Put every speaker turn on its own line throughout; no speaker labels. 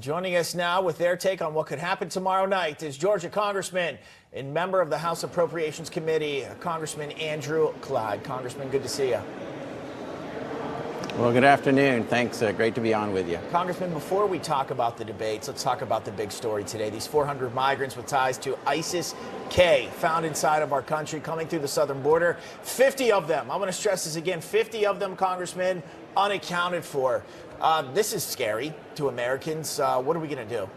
Joining us now with their take on what could happen tomorrow night is Georgia Congressman and member of the House Appropriations Committee, Congressman Andrew Clyde. Congressman, good to see you.
Well, good afternoon. Thanks. Great to be on with you.
Congressman, before we talk about the debates, let's talk about the big story today. These 400 migrants with ties to ISIS-K found inside of our country coming through the southern border. 50 of them, I'm going to stress this again, 50 of them, Congressman, unaccounted for. This is scary to Americans. What are we going to do?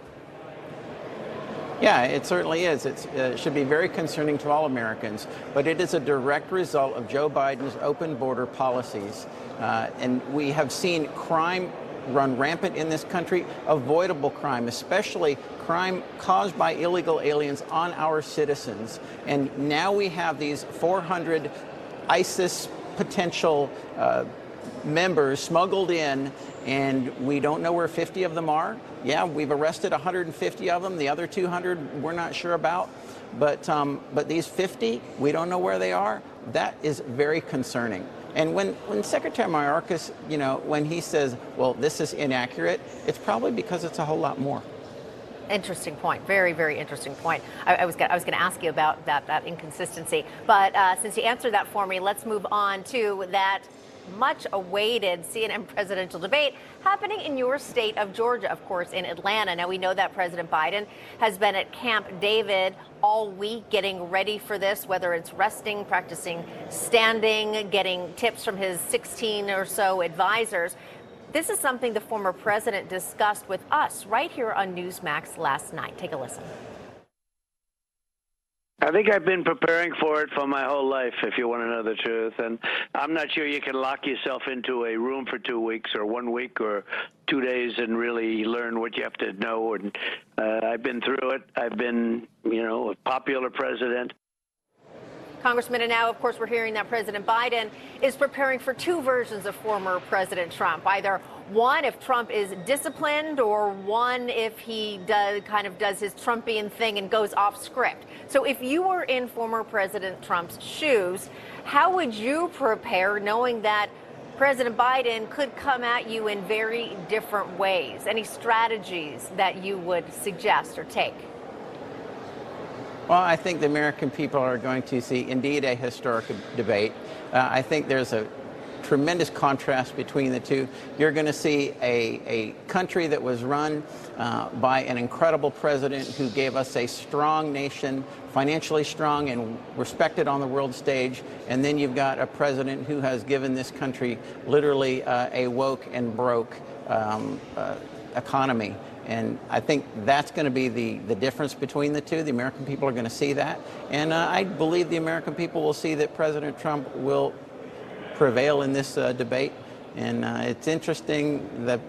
Yeah, it certainly is. It should be very concerning to all Americans, but it is a direct result of Joe Biden's open border policies. And we have seen crime run rampant in this country, avoidable crime, especially crime caused by illegal aliens on our citizens. And now we have these 400 ISIS potential members smuggled in, and we don't know where 50 of them are. Yeah, we've arrested 150 of them. The other 200 we're not sure about. But these 50, we don't know where they are. That is very concerning. And when Secretary Mayorkas, when he says, well, this is inaccurate, it's probably because it's a whole lot more.
Interesting point. Very, very interesting point. I was going to ask you about that inconsistency. But since you answered that for me, let's move on to that much awaited CNN presidential debate happening in your state of Georgia, of course, in Atlanta. Now, we know that President Biden has been at Camp David all week getting ready for this, whether it's resting, practicing standing, getting tips from his 16 or so advisors. This is something the former president discussed with us right here on Newsmax last night. Take a listen.
I think I've been preparing for it for my whole life, if you want to know the truth. And I'm not sure you can lock yourself into a room for 2 weeks or 1 week or 2 days and really learn what you have to know. And I've been through it. I've been, a popular president.
Congressman, and now, of course, we're hearing that President Biden is preparing for two versions of former President Trump. Either one, if Trump is disciplined, or one, if he does his Trumpian thing and goes off script. So if you were in former President Trump's shoes, how would you prepare knowing that President Biden could come at you in very different ways? Any strategies that you would suggest or take?
Well, I think the American people are going to see indeed a historic debate. I think there's a tremendous contrast between the two. You're going to see a country that was run by an incredible president who gave us a strong nation, financially strong and respected on the world stage. And then you've got a president who has given this country literally a woke and broke economy. And I think that's going to be the difference between the two. The American people are going to see that. And I believe the American people will see that President Trump will prevail in this debate. And it's interesting that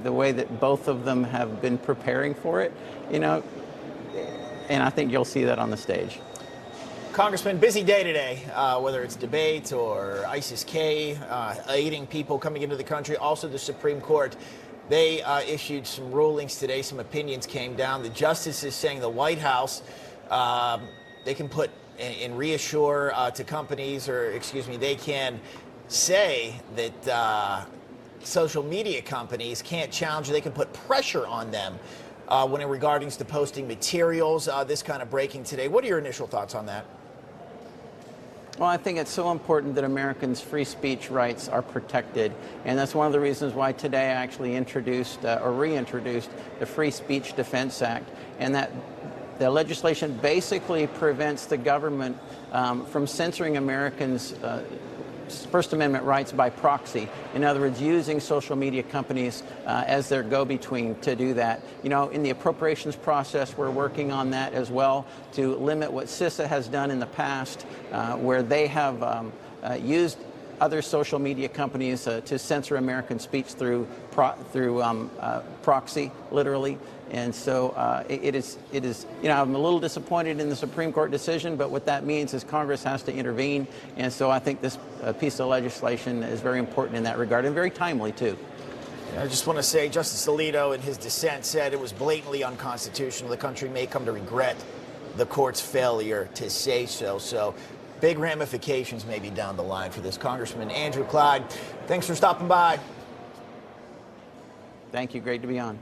the way that both of them have been preparing for it, and I think you'll see that on the stage.
Congressman, busy day today, whether it's debate or ISIS-K, aiding people coming into the country, also the Supreme Court. They issued some rulings today. Some opinions came down. The justice is saying the White House, they can put and reassure to companies, or they can say that social media companies can't challenge. They can put pressure on them when it regarding to posting materials. This kind of breaking today. What are your initial thoughts on that?
Well, I think it's so important that Americans' free speech rights are protected. And that's one of the reasons why today I actually introduced or reintroduced the Free Speech Defense Act. And that the legislation basically prevents the government from censoring Americans' First Amendment rights by proxy. In other words, using social media companies as their go-between to do that. In the appropriations process, we're working on that as well to limit what CISA has done in the past, where they have used other social media companies to censor American speech through proxy, literally. And so it is, I'm a little disappointed in the Supreme Court decision, but what that means is Congress has to intervene. And so I think this piece of legislation is very important in that regard, and very timely, too.
I just want to say Justice Alito in his dissent said it was blatantly unconstitutional. The country may come to regret the court's failure to say so. So big ramifications maybe down the line for this. Congressman Andrew Clyde, thanks for stopping by.
Thank you. Great to be on.